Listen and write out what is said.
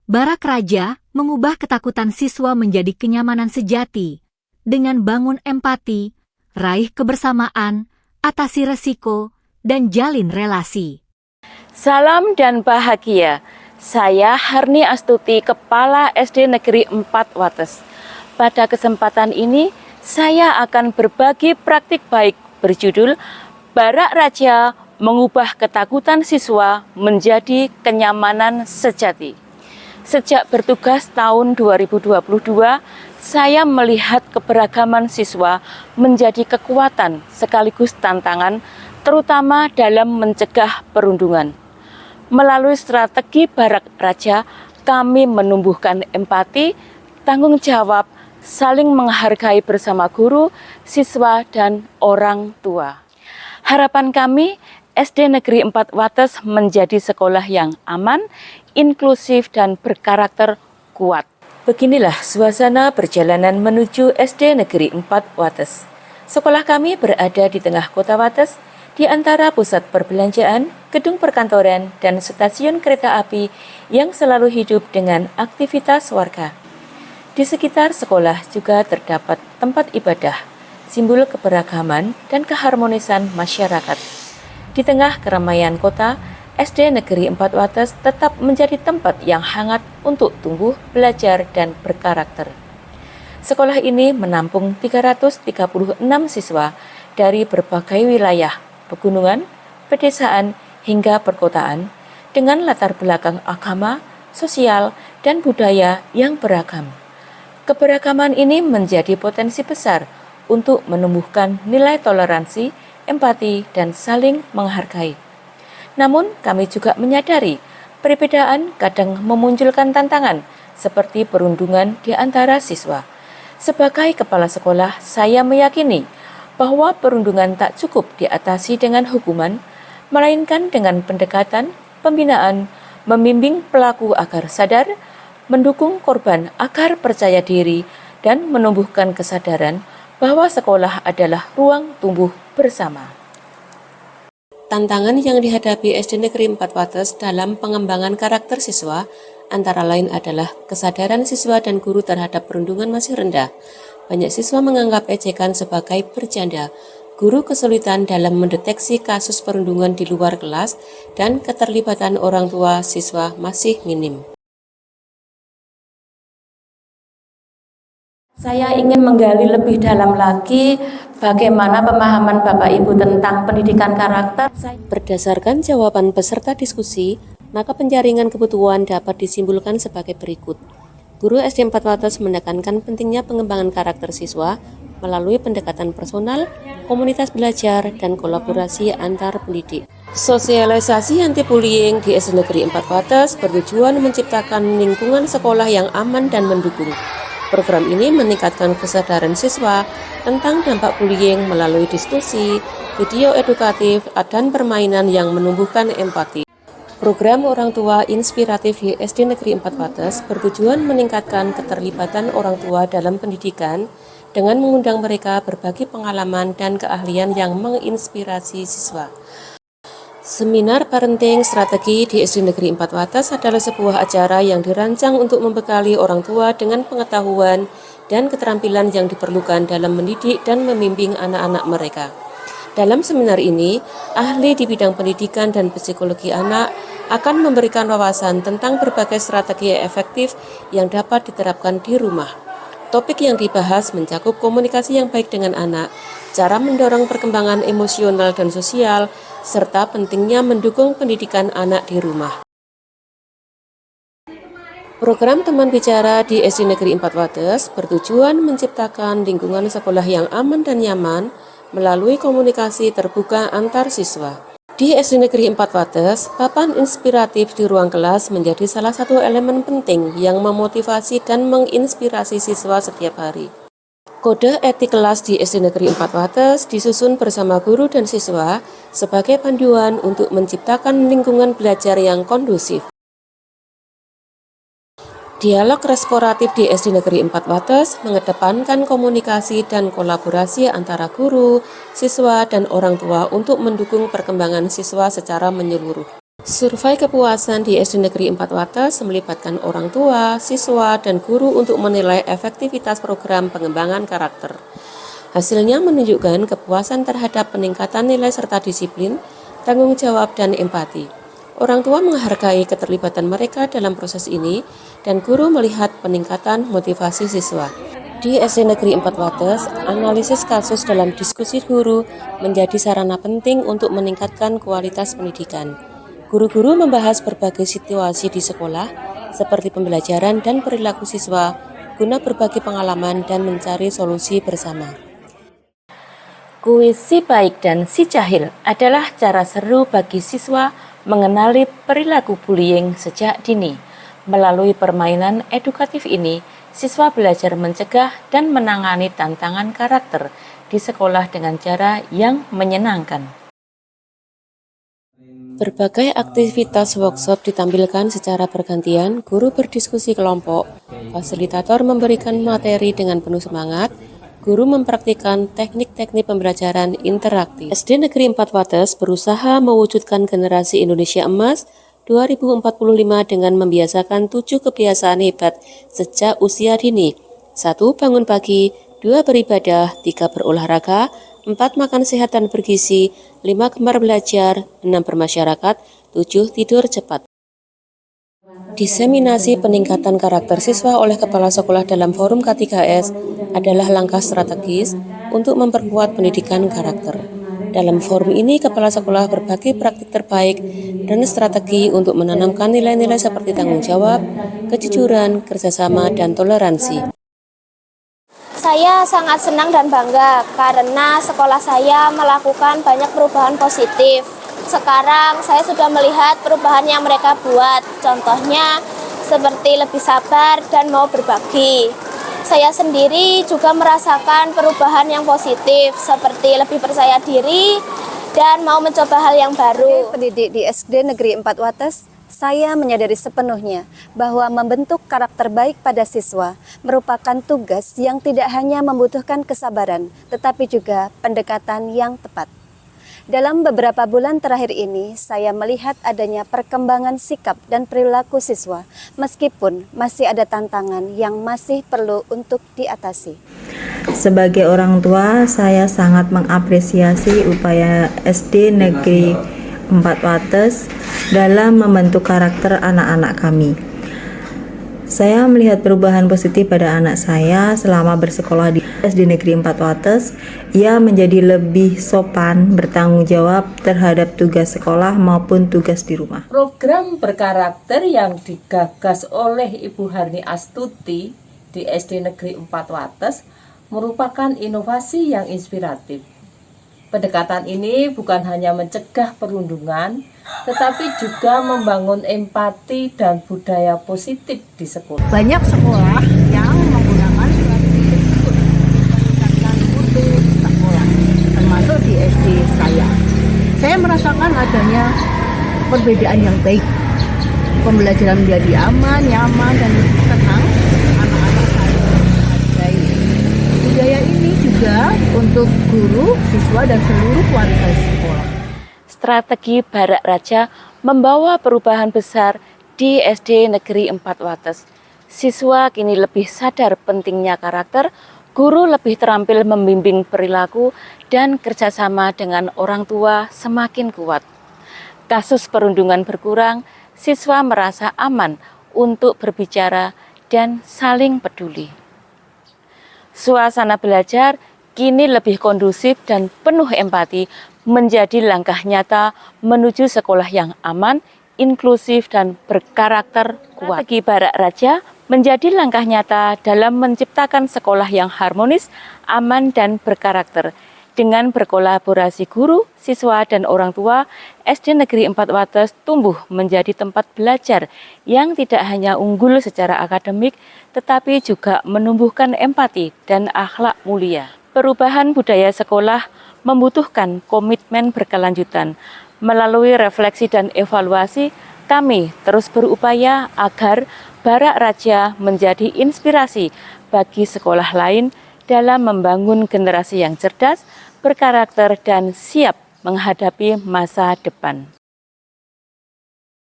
Barak Raja mengubah ketakutan siswa menjadi kenyamanan sejati dengan bangun empati, raih kebersamaan, atasi resiko, dan jalin relasi. Salam dan bahagia. Saya Harni Astuti, Kepala SD Negeri 4 Wates. Pada kesempatan ini, saya akan berbagi praktik baik berjudul Barak Raja mengubah ketakutan siswa menjadi kenyamanan sejati. Sejak bertugas tahun 2022, saya melihat keberagaman siswa menjadi kekuatan sekaligus tantangan, terutama dalam mencegah perundungan. Melalui strategi Barak Raja, kami menumbuhkan empati, tanggung jawab, saling menghargai bersama guru, siswa, dan orang tua. Harapan kami, SD Negeri 4 Wates menjadi sekolah yang aman, inklusif, dan berkarakter kuat. Beginilah suasana perjalanan menuju SD Negeri 4 Wates. Sekolah kami berada di tengah kota Wates, di antara pusat perbelanjaan, gedung perkantoran, dan stasiun kereta api yang selalu hidup dengan aktivitas warga. Di sekitar sekolah juga terdapat tempat ibadah, simbol keberagaman dan keharmonisan masyarakat. Di tengah keramaian kota, SD Negeri 4 Wates tetap menjadi tempat yang hangat untuk tumbuh, belajar, dan berkarakter. Sekolah ini menampung 336 siswa dari berbagai wilayah, pegunungan, pedesaan, hingga perkotaan, dengan latar belakang agama, sosial, dan budaya yang beragam. Keberagaman ini menjadi potensi besar untuk menumbuhkan nilai toleransi, empati, dan saling menghargai. Namun, kami juga menyadari perbedaan kadang memunculkan tantangan seperti perundungan di antara siswa. Sebagai kepala sekolah, saya meyakini bahwa perundungan tak cukup diatasi dengan hukuman, melainkan dengan pendekatan, pembinaan, membimbing pelaku agar sadar, mendukung korban agar percaya diri, dan menumbuhkan kesadaran bahwa sekolah adalah ruang tumbuh bersama. Tantangan yang dihadapi SD Negeri 4 Wates dalam pengembangan karakter siswa antara lain adalah kesadaran siswa dan guru terhadap perundungan masih rendah. Banyak siswa menganggap ejekan sebagai bercanda. Guru kesulitan dalam mendeteksi kasus perundungan di luar kelas dan keterlibatan orang tua siswa masih minim. Saya ingin menggali lebih dalam lagi bagaimana pemahaman Bapak Ibu tentang pendidikan karakter. Berdasarkan jawaban peserta diskusi, maka penjaringan kebutuhan dapat disimpulkan sebagai berikut. Guru SD 4 Wates menekankan pentingnya pengembangan karakter siswa melalui pendekatan personal, komunitas belajar, dan kolaborasi antar pendidik. Sosialisasi anti-bullying di SD Negeri 4 Wates bertujuan menciptakan lingkungan sekolah yang aman dan mendukung. Program ini meningkatkan kesadaran siswa tentang dampak bullying melalui diskusi, video edukatif, dan permainan yang menumbuhkan empati. Program Orang Tua Inspiratif di SD Negeri 4 Wates bertujuan meningkatkan keterlibatan orang tua dalam pendidikan dengan mengundang mereka berbagi pengalaman dan keahlian yang menginspirasi siswa. Seminar Parenting Strategi di SD Negeri 4 Wates adalah sebuah acara yang dirancang untuk membekali orang tua dengan pengetahuan dan keterampilan yang diperlukan dalam mendidik dan membimbing anak-anak mereka. Dalam seminar ini, ahli di bidang pendidikan dan psikologi anak akan memberikan wawasan tentang berbagai strategi efektif yang dapat diterapkan di rumah. Topik yang dibahas mencakup komunikasi yang baik dengan anak, cara mendorong perkembangan emosional dan sosial, serta pentingnya mendukung pendidikan anak di rumah. Program Teman Bicara di SD Negeri 4 Wates bertujuan menciptakan lingkungan sekolah yang aman dan nyaman melalui komunikasi terbuka antar siswa. Di SD Negeri 4 Wates, papan inspiratif di ruang kelas menjadi salah satu elemen penting yang memotivasi dan menginspirasi siswa setiap hari. Kode etik kelas di SD Negeri 4 Wates disusun bersama guru dan siswa sebagai panduan untuk menciptakan lingkungan belajar yang kondusif. Dialog restoratif di SD Negeri 4 Wates mengedepankan komunikasi dan kolaborasi antara guru, siswa, dan orang tua untuk mendukung perkembangan siswa secara menyeluruh. Survei kepuasan di SD Negeri 4 Wates melibatkan orang tua, siswa, dan guru untuk menilai efektivitas program pengembangan karakter. Hasilnya menunjukkan kepuasan terhadap peningkatan nilai serta disiplin, tanggung jawab, dan empati. Orang tua menghargai keterlibatan mereka dalam proses ini, dan guru melihat peningkatan motivasi siswa. Di SD Negeri 4 Wates, analisis kasus dalam diskusi guru menjadi sarana penting untuk meningkatkan kualitas pendidikan. Guru-guru membahas berbagai situasi di sekolah, seperti pembelajaran dan perilaku siswa, guna berbagi pengalaman dan mencari solusi bersama. Kuis si baik dan si jahil adalah cara seru bagi siswa mengenali perilaku bullying sejak dini. Melalui permainan edukatif ini, siswa belajar mencegah dan menangani tantangan karakter di sekolah dengan cara yang menyenangkan. Berbagai aktivitas workshop ditampilkan secara bergantian, guru berdiskusi kelompok, fasilitator memberikan materi dengan penuh semangat, guru mempraktikkan teknik-teknik pembelajaran interaktif. SD Negeri 4 Wates berusaha mewujudkan generasi Indonesia Emas 2045 dengan membiasakan 7 kebiasaan hebat sejak usia dini. 1. Bangun pagi, 2. Beribadah, 3. Berolahraga, 4. Makan sehat dan bergizi, 5. Gemar belajar, 6. Bermasyarakat, 7. Tidur cepat. Diseminasi peningkatan karakter siswa oleh kepala sekolah dalam forum K3S adalah langkah strategis untuk memperkuat pendidikan karakter. Dalam forum ini, kepala sekolah berbagi praktik terbaik dan strategi untuk menanamkan nilai-nilai seperti tanggung jawab, kejujuran, kerjasama, dan toleransi. Saya sangat senang dan bangga karena sekolah saya melakukan banyak perubahan positif. Sekarang saya sudah melihat perubahan yang mereka buat, contohnya seperti lebih sabar dan mau berbagi. Saya sendiri juga merasakan perubahan yang positif, seperti lebih percaya diri dan mau mencoba hal yang baru. Pendidik di SD Negeri 4 Wates, saya menyadari sepenuhnya bahwa membentuk karakter baik pada siswa merupakan tugas yang tidak hanya membutuhkan kesabaran, tetapi juga pendekatan yang tepat. Dalam beberapa bulan terakhir ini, saya melihat adanya perkembangan sikap dan perilaku siswa, meskipun masih ada tantangan yang masih perlu untuk diatasi. Sebagai orang tua, saya sangat mengapresiasi upaya SD Negeri 4 Wates dalam membentuk karakter anak-anak kami. Saya melihat perubahan positif pada anak saya selama bersekolah di SD Negeri 4 Wates. Ia menjadi lebih sopan, bertanggung jawab terhadap tugas sekolah maupun tugas di rumah. Program berkarakter yang digagas oleh Ibu Harni Astuti di SD Negeri 4 Wates merupakan inovasi yang inspiratif. Pendekatan ini bukan hanya mencegah perundungan, tetapi juga membangun empati dan budaya positif di sekolah. Banyak sekolah yang menggunakan strategi tersebut meningkatkan mutu sekolah, termasuk di SD saya. Saya merasakan adanya perbedaan yang baik. Pembelajaran menjadi aman, nyaman, dan lebih tenang. Anak-anak saling menghargai. Budaya ini juga untuk guru, siswa, dan seluruh warga sekolah. Strategi Barak Raja membawa perubahan besar di SD Negeri 4 Wates. Siswa kini lebih sadar pentingnya karakter, guru lebih terampil membimbing perilaku, dan kerjasama dengan orang tua semakin kuat. Kasus perundungan berkurang, siswa merasa aman untuk berbicara dan saling peduli. Suasana belajar kini lebih kondusif dan penuh empati, menjadi langkah nyata menuju sekolah yang aman, inklusif, dan berkarakter kuat. Strategi Barak Raja menjadi langkah nyata dalam menciptakan sekolah yang harmonis, aman, dan berkarakter. Dengan berkolaborasi guru, siswa, dan orang tua, SD Negeri 4 Wates tumbuh menjadi tempat belajar yang tidak hanya unggul secara akademik, tetapi juga menumbuhkan empati dan akhlak mulia. Perubahan budaya sekolah membutuhkan komitmen berkelanjutan. Melalui refleksi dan evaluasi, kami terus berupaya agar Barak Raja menjadi inspirasi bagi sekolah lain dalam membangun generasi yang cerdas, berkarakter, dan siap menghadapi masa depan.